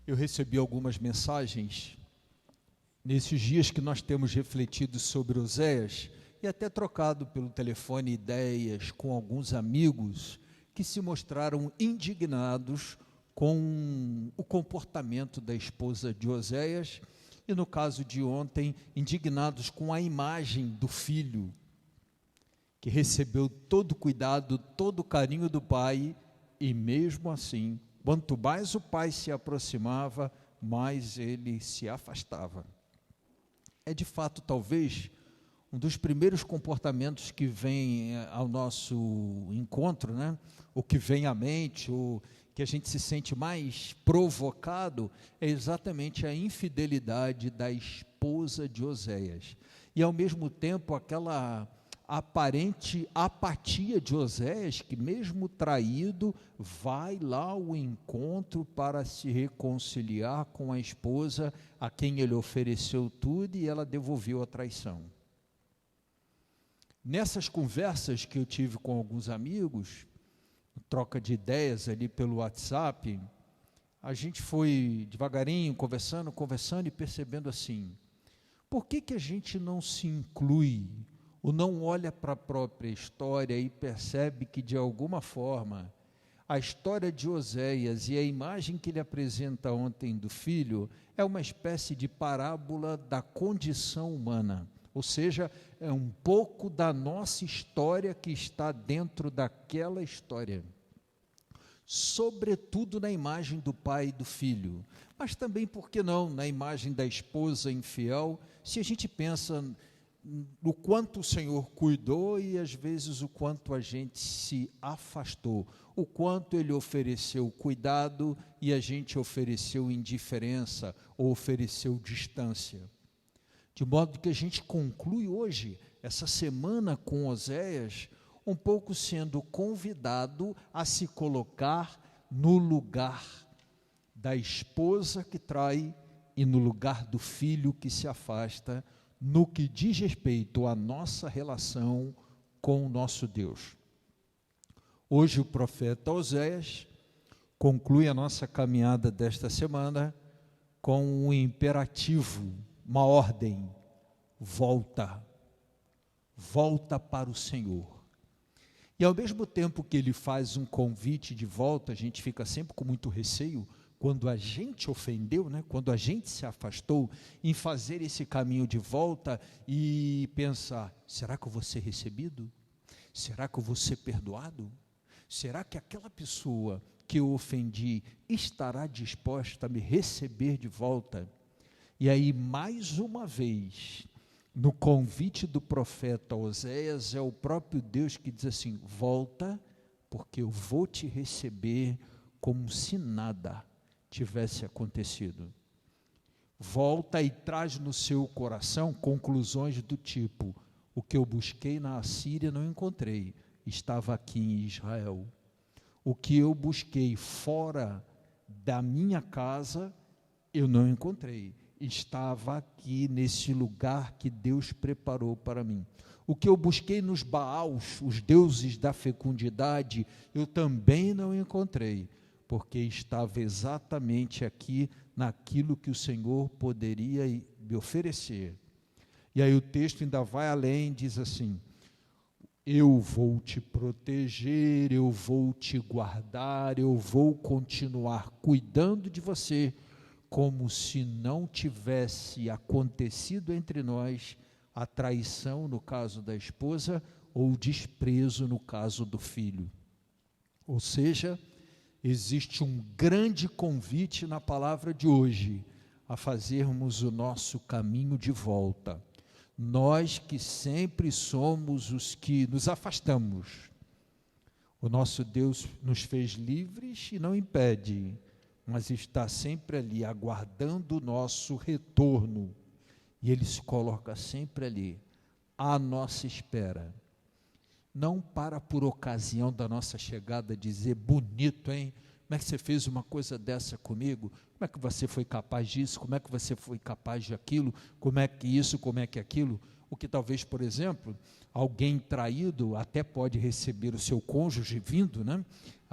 Eu recebi algumas mensagens nesses dias que nós temos refletido sobre Oséias e até trocado pelo telefone ideias com alguns amigos que se mostraram indignados com o comportamento da esposa de Oséias e, no caso de ontem, indignados com a imagem do filho, que recebeu todo o cuidado, todo o carinho do pai, e mesmo assim, quanto mais o pai se aproximava, mais ele se afastava. É de fato, talvez, um dos primeiros comportamentos que vem ao nosso encontro, né? O que vem à mente, o que a gente se sente mais provocado, é exatamente a infidelidade da esposa de Oséias. E, ao mesmo tempo, aquela aparente apatia de Oséias, que mesmo traído, vai lá ao encontro para se reconciliar com a esposa, a quem ele ofereceu tudo e ela devolveu a traição. Nessas conversas que eu tive com alguns amigos, troca de ideias ali pelo WhatsApp, a gente foi devagarinho conversando e percebendo assim, por que a gente não se inclui, ou não olha para a própria história e percebe que, de alguma forma, a história de Oséias e a imagem que ele apresenta ontem do filho é uma espécie de parábola da condição humana, ou seja, é um pouco da nossa história que está dentro daquela história, sobretudo na imagem do pai e do filho, mas também, por que não, na imagem da esposa infiel, se a gente pensa no quanto o Senhor cuidou e às vezes o quanto a gente se afastou, o quanto Ele ofereceu cuidado e a gente ofereceu indiferença ou ofereceu distância. De modo que a gente conclui hoje, essa semana com Oséias, um pouco sendo convidado a se colocar no lugar da esposa que trai e no lugar do filho que se afasta, no que diz respeito à nossa relação com o nosso Deus. Hoje o profeta Oséias conclui a nossa caminhada desta semana com um imperativo, uma ordem: volta para o Senhor. E ao mesmo tempo que ele faz um convite de volta, a gente fica sempre com muito receio, quando a gente ofendeu, né? Quando a gente se afastou, em fazer esse caminho de volta e pensar, será que eu vou ser recebido? Será que eu vou ser perdoado? Será que aquela pessoa que eu ofendi estará disposta a me receber de volta? E aí, mais uma vez, no convite do profeta Oséias, é o próprio Deus que diz assim, volta, porque eu vou te receber como se nada tivesse acontecido. Volta e traz no seu coração conclusões do tipo, o que eu busquei na Assíria não encontrei, estava aqui em Israel. O que eu busquei fora da minha casa, eu não encontrei, estava aqui nesse lugar que Deus preparou para mim. O que eu busquei nos Baals, os deuses da fecundidade, eu também não encontrei, porque estava exatamente aqui naquilo que o Senhor poderia me oferecer. E aí o texto ainda vai além, diz assim, eu vou te proteger, eu vou te guardar, eu vou continuar cuidando de você, como se não tivesse acontecido entre nós a traição no caso da esposa ou o desprezo no caso do filho. Ou seja, existe um grande convite na palavra de hoje a fazermos o nosso caminho de volta. Nós que sempre somos os que nos afastamos. O nosso Deus nos fez livres e não impede, mas está sempre ali aguardando o nosso retorno. E Ele se coloca sempre ali, à nossa espera. Não para por ocasião da nossa chegada dizer, bonito, hein? Como é que você fez uma coisa dessa comigo? Como é que você foi capaz disso? Como é que você foi capaz de aquilo? Como é que isso, como é que aquilo? O que talvez, por exemplo, alguém traído até pode receber o seu cônjuge vindo, né?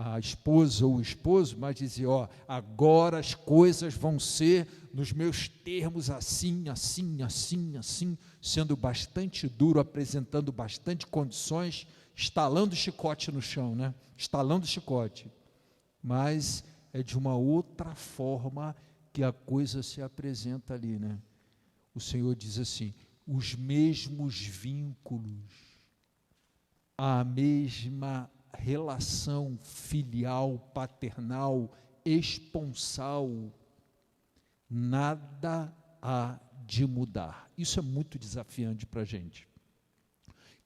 a esposa ou o esposo, mas dizia, ó, agora as coisas vão ser nos meus termos assim, assim, assim, assim, sendo bastante duro, apresentando bastante condições, estalando o chicote no chão, né? Estalando o chicote. Mas é de uma outra forma que a coisa se apresenta ali, né? O Senhor diz assim, os mesmos vínculos, a mesma relação filial, paternal, esponsal, nada há de mudar. Isso é muito desafiante para a gente.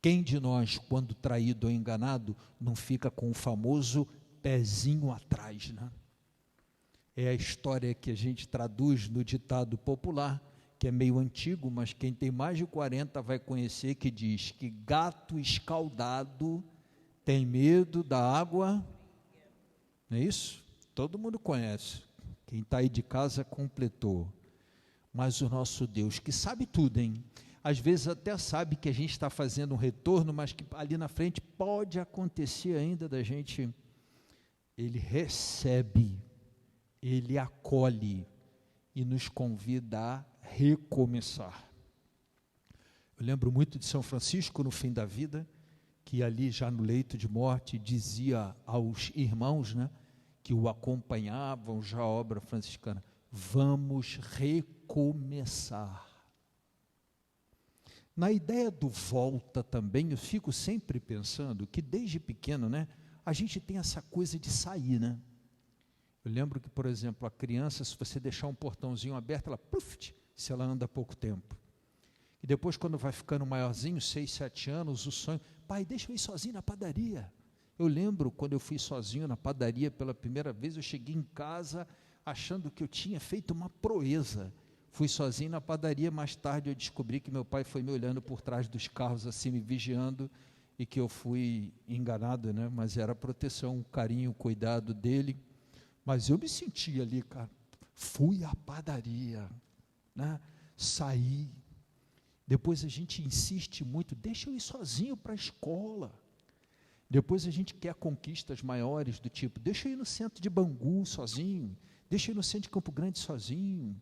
Quem de nós, quando traído ou enganado, não fica com o famoso pezinho atrás, né? É a história que a gente traduz no ditado popular, que é meio antigo, mas quem tem mais de 40 vai conhecer, que diz que gato escaldado tem medo da água, não é isso? Todo mundo conhece, quem está aí de casa completou, mas o nosso Deus, que sabe tudo, hein? Às vezes até sabe que a gente está fazendo um retorno, mas que ali na frente pode acontecer ainda da gente, Ele recebe, Ele acolhe e nos convida a recomeçar. Eu lembro muito de São Francisco no fim da vida, que ali já no leito de morte dizia aos irmãos, né, que o acompanhavam já a obra franciscana, vamos recomeçar. Na ideia do volta também, eu fico sempre pensando que desde pequeno, né, a gente tem essa coisa de sair, né? Eu lembro que, por exemplo, a criança, se você deixar um portãozinho aberto, ela, puf, se ela anda há pouco tempo. E depois, quando vai ficando maiorzinho, 6, 7 anos, o sonho, pai, deixa eu ir sozinho na padaria. Eu lembro, quando eu fui sozinho na padaria pela primeira vez, eu cheguei em casa achando que eu tinha feito uma proeza. Fui sozinho na padaria, mais tarde eu descobri que meu pai foi me olhando por trás dos carros, assim, me vigiando, e que eu fui enganado, né? Mas era a proteção, o carinho, o cuidado dele. Mas eu me senti ali, cara, fui à padaria, né? Saí. Depois a gente insiste muito, deixa eu ir sozinho para a escola. Depois a gente quer conquistas maiores do tipo, deixa eu ir no centro de Bangu sozinho, deixa eu ir no centro de Campo Grande sozinho.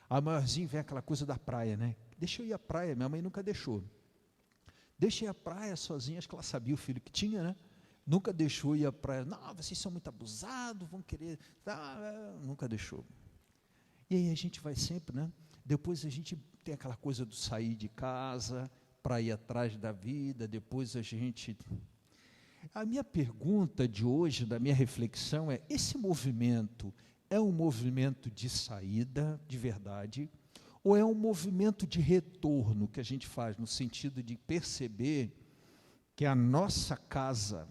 A maiorzinho vem aquela coisa da praia, né? Deixa eu ir à praia, minha mãe nunca deixou. Deixa eu ir à praia sozinha, acho que ela sabia o filho que tinha, né? Nunca deixou ir à praia. Não, vocês são muito abusados, vão querer... nunca deixou. E aí a gente vai sempre, né? Depois a gente tem aquela coisa do sair de casa, para ir atrás da vida, depois a gente... A minha pergunta de hoje, da minha reflexão é, esse movimento é um movimento de saída, de verdade, ou é um movimento de retorno que a gente faz, no sentido de perceber que a nossa casa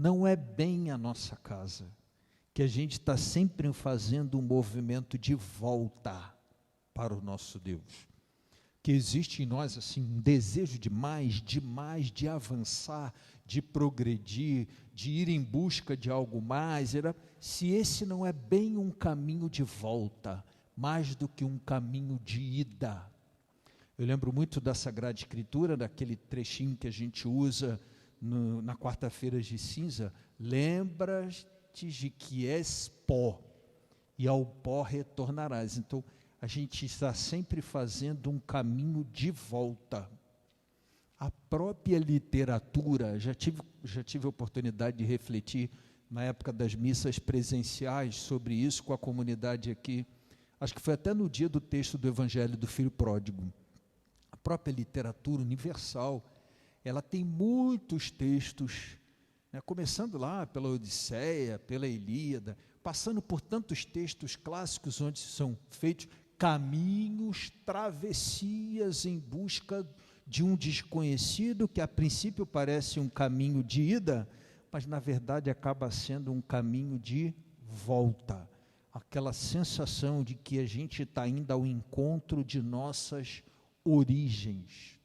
não é bem a nossa casa, que a gente está sempre fazendo um movimento de volta para o nosso Deus, que existe em nós assim um desejo de mais, de avançar, de progredir, de ir em busca de algo mais. Se esse não é bem um caminho de volta, mais do que um caminho de ida. Eu lembro muito da Sagrada Escritura, daquele trechinho que a gente usa na quarta-feira de cinza, lembra-te de que és pó, e ao pó retornarás. Então, a gente está sempre fazendo um caminho de volta. A própria literatura, já tive a oportunidade de refletir na época das missas presenciais sobre isso com a comunidade aqui, acho que foi até no dia do texto do Evangelho do Filho Pródigo. A própria literatura universal, ela tem muitos textos, né, começando lá pela Odisseia, pela Ilíada, passando por tantos textos clássicos onde são feitos caminhos, travessias em busca de um desconhecido que a princípio parece um caminho de ida, mas na verdade acaba sendo um caminho de volta. Aquela sensação de que a gente está indo ao encontro de nossas origens.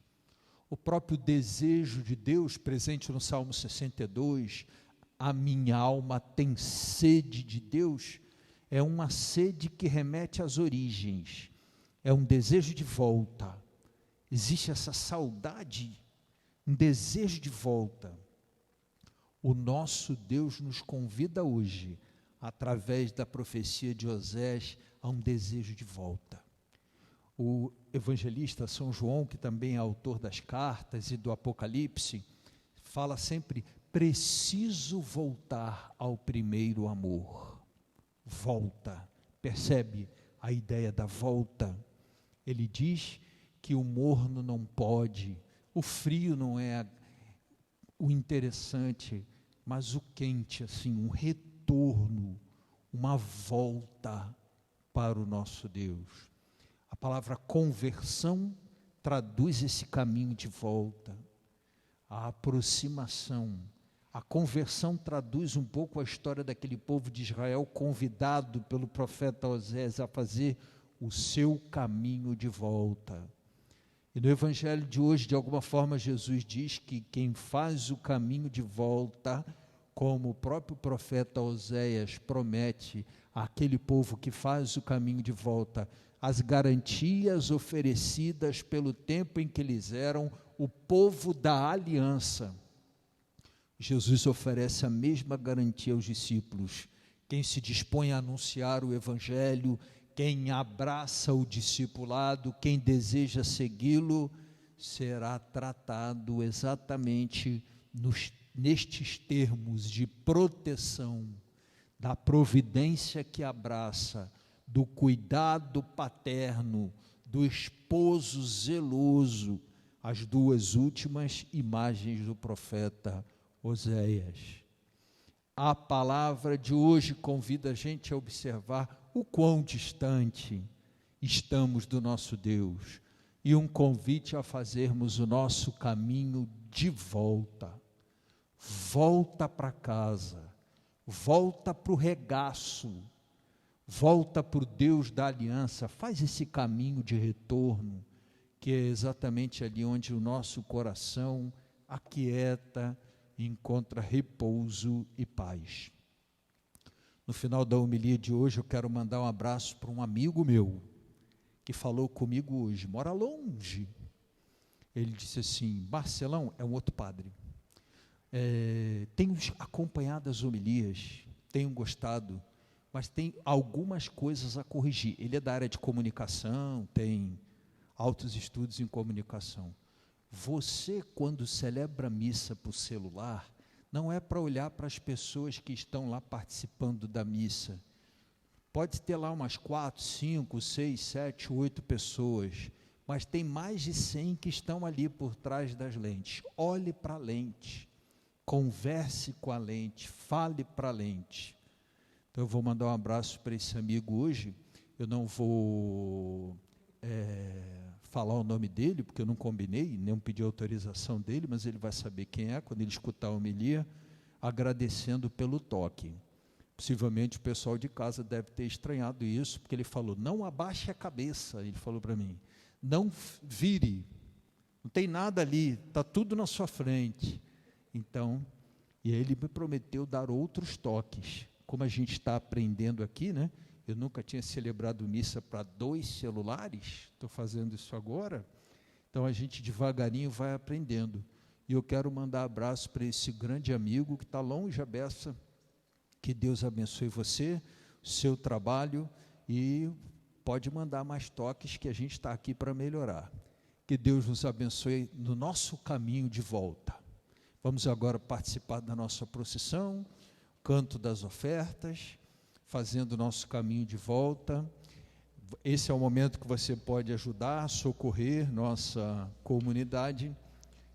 O próprio desejo de Deus, presente no Salmo 62, a minha alma tem sede de Deus, é uma sede que remete às origens, é um desejo de volta. Existe essa saudade, um desejo de volta. o nosso Deus nos convida hoje, através da profecia de Osés, a um desejo de volta. O evangelista São João, que também é autor das cartas e do Apocalipse, fala sempre: preciso voltar ao primeiro amor. Volta, percebe a ideia da volta? Ele diz que o morno não pode, o frio não é o interessante, mas o quente, assim, um retorno, uma volta para o nosso Deus. A palavra conversão traduz esse caminho de volta, a aproximação. A conversão traduz um pouco a história daquele povo de Israel convidado pelo profeta Osés a fazer o seu caminho de volta. E no evangelho de hoje, de alguma forma, Jesus diz que quem faz o caminho de volta, como o próprio profeta Oséias promete àquele povo que faz o caminho de volta, as garantias oferecidas pelo tempo em que eles eram o povo da aliança. Jesus oferece a mesma garantia aos discípulos. Quem se dispõe a anunciar o evangelho, quem abraça o discipulado, quem deseja segui-lo, será tratado exatamente nestes termos de proteção, da providência que abraça, do cuidado paterno, do esposo zeloso, as duas últimas imagens do profeta Oséias. A palavra de hoje convida a gente a observar o quão distante estamos do nosso Deus, e um convite a fazermos o nosso caminho de volta. Volta para casa, volta para o regaço, volta para o Deus da aliança, faz esse caminho de retorno, que é exatamente ali onde o nosso coração aquieta, encontra repouso e paz. No final da homilia de hoje, eu quero mandar um abraço para um amigo meu, que falou comigo hoje, mora longe. Ele disse assim: Marcelão, é um outro padre, tenho acompanhado as homilias, tenho gostado, mas tem algumas coisas a corrigir. Ele é da área de comunicação, tem altos estudos em comunicação. Você, quando celebra a missa por celular, não é para olhar para as pessoas que estão lá participando da missa. Pode ter lá umas 4, 5, 6, 7, 8 pessoas, mas tem mais de 100 que estão ali por trás das lentes. Olhe para a lente, converse com a lente, fale para a lente. Então eu vou mandar um abraço para esse amigo hoje. Eu não vou falar o nome dele, porque eu não combinei, nem pedi autorização dele, mas ele vai saber quem é quando ele escutar a homilia, agradecendo pelo toque. Possivelmente o pessoal de casa deve ter estranhado isso, porque ele falou: não abaixe a cabeça, ele falou para mim, não vire, não tem nada ali, está tudo na sua frente. Então, e aí ele me prometeu dar outros toques, como a gente está aprendendo aqui, né? Eu nunca tinha celebrado missa para 2 celulares, estou fazendo isso agora, então a gente devagarinho vai aprendendo. E eu quero mandar abraço para esse grande amigo que está longe à beça. Que Deus abençoe você, seu trabalho, e pode mandar mais toques que a gente está aqui para melhorar. Que Deus nos abençoe no nosso caminho de volta. Vamos agora participar da nossa procissão, canto das ofertas, fazendo o nosso caminho de volta. Esse é o momento que você pode ajudar, socorrer nossa comunidade.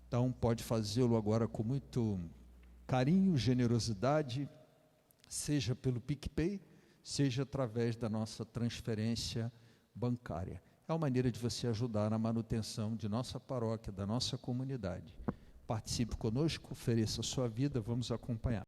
Então pode fazê-lo agora com muito carinho, generosidade, seja pelo PicPay, seja através da nossa transferência bancária. É uma maneira de você ajudar na manutenção de nossa paróquia, da nossa comunidade. Participe conosco, ofereça a sua vida, vamos acompanhar.